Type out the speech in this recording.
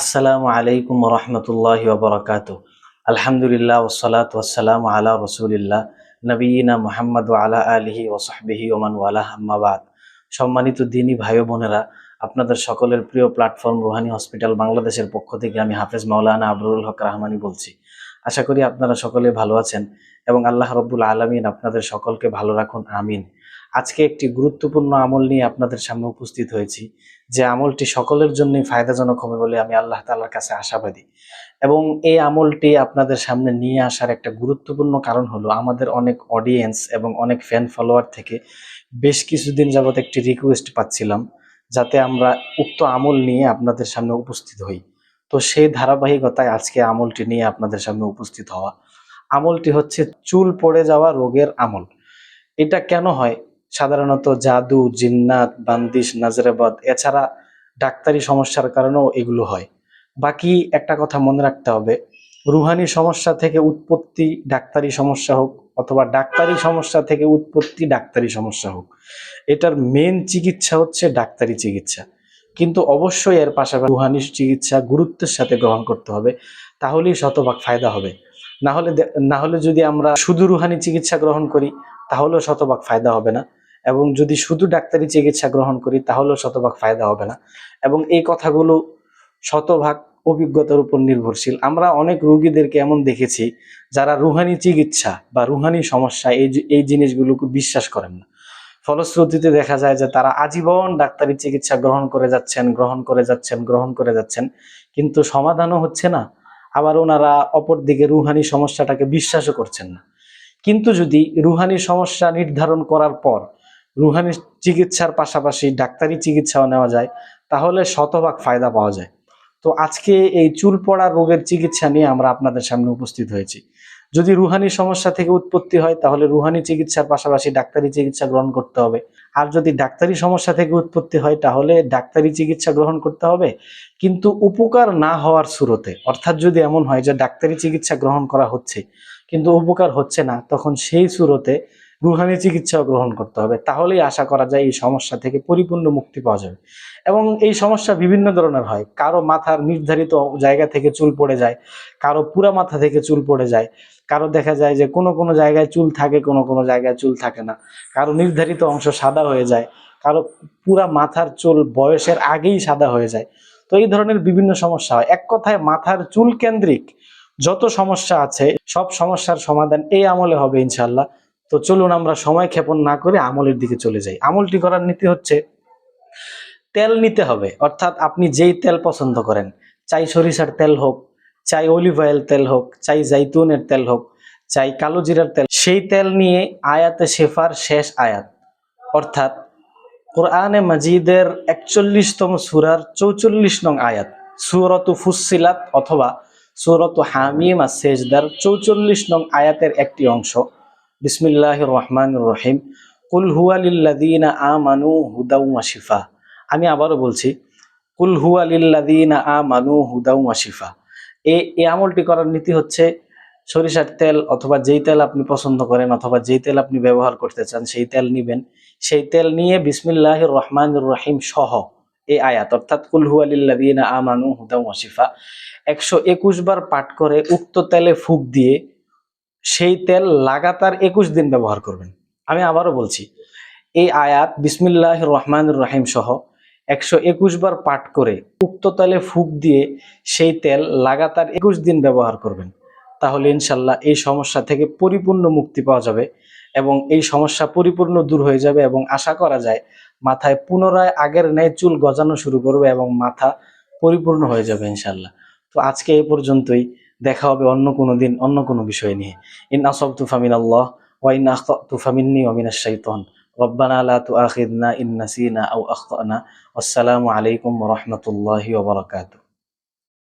আসসালামু আলাইকুম রহমতুল্লাহি ওয়া বারাকাতুহু। আলহামদুলিল্লাহ ওয়াসসালাতু ওয়াসসালামু আলা রাসূলিল্লাহ নবিয়িনা মুহাম্মদ ওয়া আলা আলিহি ওয়া সাহবিহি ওয়া মান ওয়ালাহ, আম্মা বাদ। সম্মানিত দিনী ভাই ও বোনেরা, আপনাদের সকলের প্রিয় প্ল্যাটফর্ম রুহানী হসপিটাল বাংলাদেশের পক্ষ থেকে আমি হাফেজ মাওলানা আবরুল হক রাহমানী বলছি। আশা করি আপনারা সকলে ভালো আছেন এবং আল্লাহ রব্বুল আলামিন আপনাদের সকলকে ভালো রাখুন, আমিন। আজকে একটি গুরুত্বপূর্ণ আমল নিয়ে আপনাদের সামনে উপস্থিত হয়েছি, যে আমলটি সকলের জন্যই ফায়দাজনক হবে বলে আমি আল্লাহ তাআলার কাছে আশাবাদী। এবং এই আমলটি আপনাদের সামনে নিয়ে আসার একটা গুরুত্বপূর্ণ কারণ হলো, আমাদের অনেক অডিয়েন্স এবং অনেক ফ্যান ফলোয়ার থেকে বেশ কিছুদিন যাবত একটি রিকোয়েস্ট পাচ্ছিলাম যাতে আমরা উক্ত আমল নিয়ে আপনাদের সামনে উপস্থিত হই। তো সেই ধারাবাহিকতায় আজকে আমলটি নিয়ে আপনাদের সামনে উপস্থিত হওয়া। আমলটি হচ্ছে চুল পড়ে যাওয়া রোগের আমল। এটা কেন হয়? সাধারণত জাদু, জিন্নাত, বান্দিশ, নাজরাবাদ এছাড়া ডাক্তারি সমস্যার কারণেও এগুলো হয়। বাকি একটা কথা মনে রাখতে হবে, রুহানি সমস্যা থেকে উৎপত্তি ডাক্তারি সমস্যা হোক, অথবা ডাক্তারি সমস্যা থেকে উৎপত্তি ডাক্তারি সমস্যা হোক, এটার মেন চিকিৎসা হচ্ছে ডাক্তারি চিকিৎসা। কিন্তু অবশ্যই এর পাশাপাশি রুহানি চিকিৎসা গুরুত্বের সাথে গ্রহণ করতে হবে, তাহলেই শতভাগ ফায়দা হবে। না হলে যদি আমরা শুধু রুহানি চিকিৎসা গ্রহণ করি তাহলেও শতভাগ ফায়দা হবে না, এবং যদি শুধু ডাক্তারি চিকিৎসা গ্রহণ করি তাহলেও শতভাগ ফায়দা হবে না। এবং এই কথাগুলো শতভাগ অভিজ্ঞতার উপর নির্ভরশীল। আমরা অনেক রোগীদেরকে এমন দেখেছি যারা রুহানি চিকিৎসা বা রুহানি সমস্যা এই জিনিসগুলোকে বিশ্বাস করেন না। ফলশ্রুতিতে দেখা যায় যে তারা আজীবন ডাক্তারি চিকিৎসা গ্রহণ করে যাচ্ছেন, কিন্তু সমাধানও হচ্ছে না। আবার ওনারা অপর দিকে রুহানি সমস্যাটাকে বিশ্বাসও করছেন না। কিন্তু যদি রুহানি সমস্যা নির্ধারণ করার পর রুহানি চিকিৎসার পাশাপাশি ডাক্তারি চিকিৎসাও নেওয়া যায়, তাহলে শতভাগ ফায়দা পাওয়া যায়। তো আজকে এই চুল পড়া রোগের চিকিৎসা নিয়ে আমরা আপনাদের সামনে উপস্থিত হয়েছি। যদি রুহানি সমস্যা থেকে উৎপত্তি হয় তাহলে রুহানি চিকিৎসার পাশাপাশি ডাক্তারি চিকিৎসা গ্রহণ করতে হবে। আর যদি ডাক্তারি সমস্যা থেকে উৎপত্তি হয় তাহলে ডাক্তারি চিকিৎসা গ্রহণ করতে হবে, কিন্তু উপকার না হওয়ার সুরতে, অর্থাৎ যদি এমন হয় যে ডাক্তারি চিকিৎসা গ্রহণ করা হচ্ছে কিন্তু উপকার হচ্ছে না, তখন সেই সুরতে রুহানি চিকিৎসাও গ্রহণ করতে হবে। তাহলেই আশা করা যায় এই সমস্যা থেকে পরিপূর্ণ মুক্তি পাওয়া যাবে। এবং এই সমস্যা বিভিন্ন ধরনের হয়। কারো মাথার নির্ধারিত জায়গা থেকে চুল পড়ে যায়, কারো পুরা মাথা থেকে চুল পড়ে যায়, কারো দেখা যায় যে কোনো কোনো জায়গায় চুল থাকে, কোনো কোনো জায়গায় চুল থাকে না, কারো নির্ধারিত অংশ সাদা হয়ে যায়, কারো পুরা মাথার চুল বয়সের আগেই সাদা হয়ে যায়। তো এই ধরনের বিভিন্ন সমস্যা হয়। এক কথায় মাথার চুল কেন্দ্রিক যত সমস্যা আছে সব সমস্যার সমাধান এই আমলে হবে ইনশাআল্লাহ। তো চলুন আমরা সময় ক্ষেপণ না করে আমলের দিকে চলে যাই। আমলটি করার নীতি হচ্ছে, তেল নিতে হবে, অর্থাৎ আপনি যেই তেল পছন্দ করেন, চাই সরিষার তেল হোক, চাই অলিভ অয়েল তেল হোক, চাই জাইতুনের তেল হোক, চাই কালো জিরার তেল, সেই তেল নিয়ে আয়াতে শেফার শেষ আয়াত, অর্থাৎ কোরআনে মাজিদের 41তম সূরার 44 নং আয়াত, সূরাতু ফুসসিলাত অথবা সূরাতু হামিম আস-সাজদার 44 নং আয়াতের একটি অংশ, বিসমিল্লাহির রহমানির রহিম, কুল হুয়া লিল্লাযীনা আমানু হুদাও ওয়া শিফা। আমি আবারও বলছি, কুল হুয়া লিল্লাযীনা আমানু হুদাও ওয়া শিফা। এই আমলটি করার নীতি হচ্ছে, সরিষার তেল অথবা যেই তেল আপনি পছন্দ করেন অথবা যেই তেল আপনি ব্যবহার করতে চান সেই তেল নিবেন। সেই তেল নিয়ে বিসমিল্লাহির রহমানির রহিম সহ এই আয়াত, অর্থাৎ কুল হুয়া লিল্লাযীনা আমানু হুদাও ওয়া শিফা 121 বার পাঠ করে উক্ত তেলে ফুঁক দিয়ে সেই তেল লাগাতার 21 দিন ব্যবহার করবেন। আমি আবারও বলছি, এই আয়াত বিসমিল্লাহির রহমানির রহিম সহ 121 বার পাঠ করে উক্ত তেলে ফুঁক দিয়ে সেই তেল লাগাতার 21 দিন ব্যবহার করবেন। তাহলে ইনশাল্লাহ এই সমস্যা থেকে পরিপূর্ণ মুক্তি পাওয়া যাবে এবং এই সমস্যা পরিপূর্ণ দূর হয়ে যাবে, এবং আশা করা যায় মাথায় পুনরায় আগের ন্যায় চুল গজানো শুরু করবে এবং মাথা পরিপূর্ণ হয়ে যাবে ইনশাল্লাহ। তো আজকে এই পর্যন্তই। দেখা হবে অন্য কোনো দিন অন্য কোনো বিষয় নিয়ে। ইন আসাবতু ফামিনাল্লাহ ওয়া ইন আখতাতু ফামিন্নী ওয়া মিনাশ শাইতান। রব্বানা লা তুআখিযনা ইন নাসিনা আও আখতানা। আসসালামু আলাইকুম ওয়া রাহমাতুল্লাহি ওয়া বারাকাতুহু।